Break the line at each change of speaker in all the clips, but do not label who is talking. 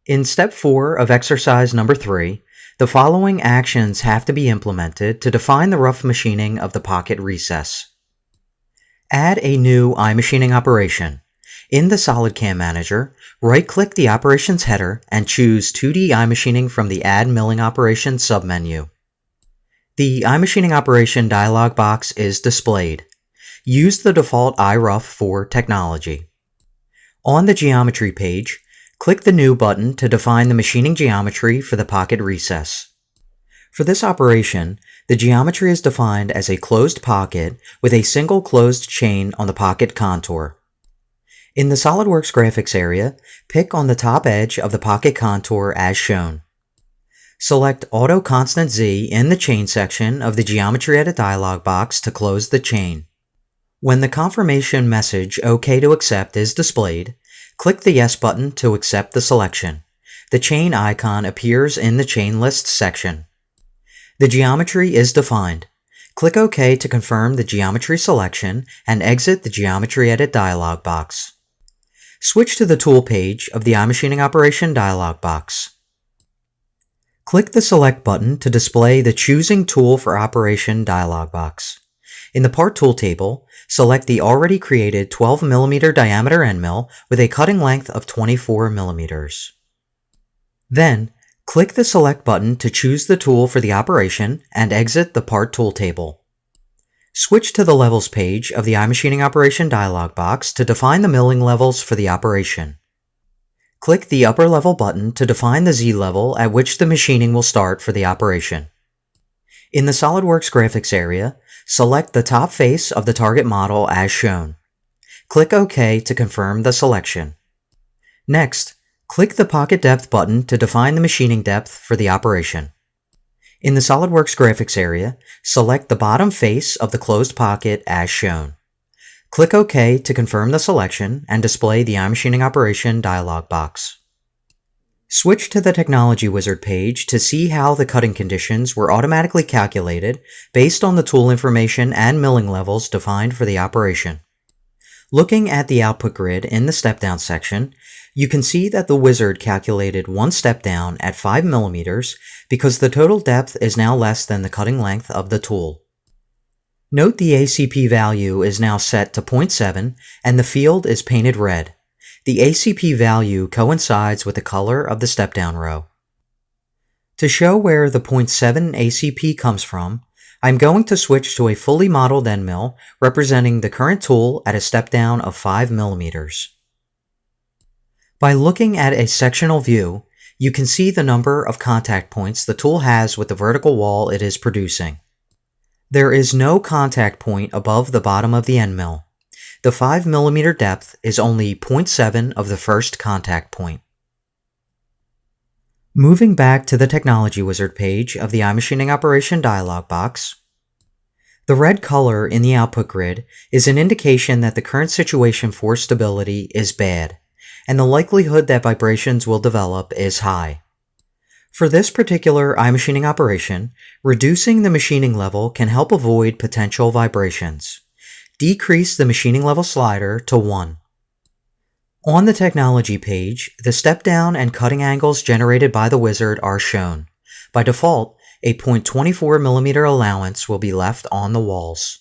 In step 4 of exercise number 3, the following actions have to be implemented to define the rough machining of the pocket recess. Add a new iMachining operation. In the SolidCAM Manager, right-click the operations header and choose 2D iMachining from the Add Milling Operation submenu. The iMachining operation dialog box is displayed. Use the default iRough for technology. On the Geometry page, click the New button to define the machining geometry for the pocket recess. For this operation, the geometry is defined as a closed pocket with a single closed chain on the pocket contour. In the SOLIDWORKS graphics area, pick on the top edge of the pocket contour as shown. Select Auto Constant Z in the Chain section of the Geometry Edit dialog box to close the chain. When the confirmation message OK to accept is displayed, click the Yes button to accept the selection. The chain icon appears in the Chain List section. The geometry is defined. Click OK to confirm the geometry selection and exit the Geometry Edit dialog box. Switch to the Tool page of the iMachining Operation dialog box. Click the Select button to display the Choosing Tool for Operation dialog box. In the Part Tool table, select the already created 12 mm diameter end mill with a cutting length of 24 mm. Then, click the Select button to choose the tool for the operation and exit the Part Tool table. Switch to the Levels page of the iMachining Operation dialog box to define the milling levels for the operation. Click the Upper Level button to define the Z level at which the machining will start for the operation. In the SOLIDWORKS graphics area, select the top face of the target model as shown. Click OK to confirm the selection. Next, click the Pocket Depth button to define the machining depth for the operation. In the SOLIDWORKS graphics area, select the bottom face of the closed pocket as shown. Click OK to confirm the selection and display the iMachining Operation dialog box. Switch to the Technology Wizard page to see how the cutting conditions were automatically calculated based on the tool information and milling levels defined for the operation. Looking at the output grid in the step-down section, you can see that the wizard calculated one step down at 5 mm because the total depth is now less than the cutting length of the tool. Note the ACP value is now set to 0.7 and the field is painted red. The ACP value coincides with the color of the step-down row. To show where the 0.7 ACP comes from, I'm going to switch to a fully modeled end mill representing the current tool at a step-down of 5 mm. By looking at a sectional view, you can see the number of contact points the tool has with the vertical wall it is producing. There is no contact point above the bottom of the end mill. The 5 mm depth is only 0.7 of the first contact point. Moving back to the Technology Wizard page of the iMachining Operation dialog box, the red color in the output grid is an indication that the current situation for stability is bad, and the likelihood that vibrations will develop is high. For this particular iMachining operation, reducing the machining level can help avoid potential vibrations. Decrease the machining level slider to 1. On the Technology page, the step-down and cutting angles generated by the wizard are shown. By default, a 0.24 mm allowance will be left on the walls.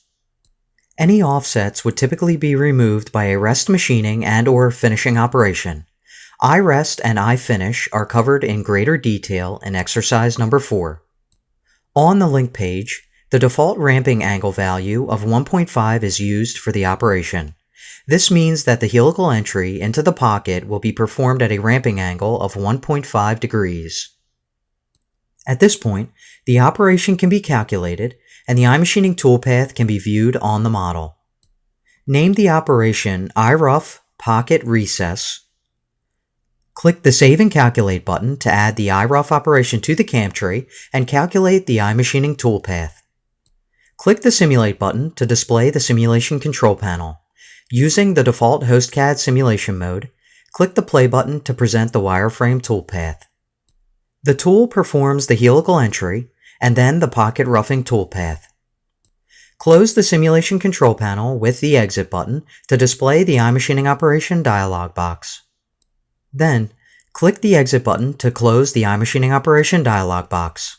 Any offsets would typically be removed by a rest machining and/or finishing operation. iRest and iFinish are covered in greater detail in exercise number 4. On the link page, the default ramping angle value of 1.5 is used for the operation. This means that the helical entry into the pocket will be performed at a ramping angle of 1.5 degrees. At this point, the operation can be calculated and the iMachining toolpath can be viewed on the model. Name the operation iRough Pocket Recess. Click the Save and Calculate button to add the iRough operation to the CAM tree and calculate the iMachining toolpath. Click the Simulate button to display the simulation control panel. Using the default HostCAD simulation mode, click the Play button to present the wireframe toolpath. The tool performs the helical entry and then the pocket roughing toolpath. Close the simulation control panel with the Exit button to display the iMachining operation dialog box. Then, Click the Exit button to close the iMachining operation dialog box.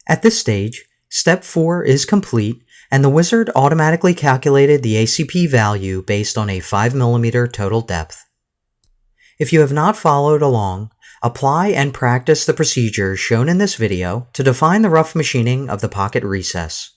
At this stage, Step 4 is complete and the wizard automatically calculated the ACP value based on a 5mm total depth. If you have not followed along, apply and practice the procedures shown in this video to define the rough machining of the pocket recess.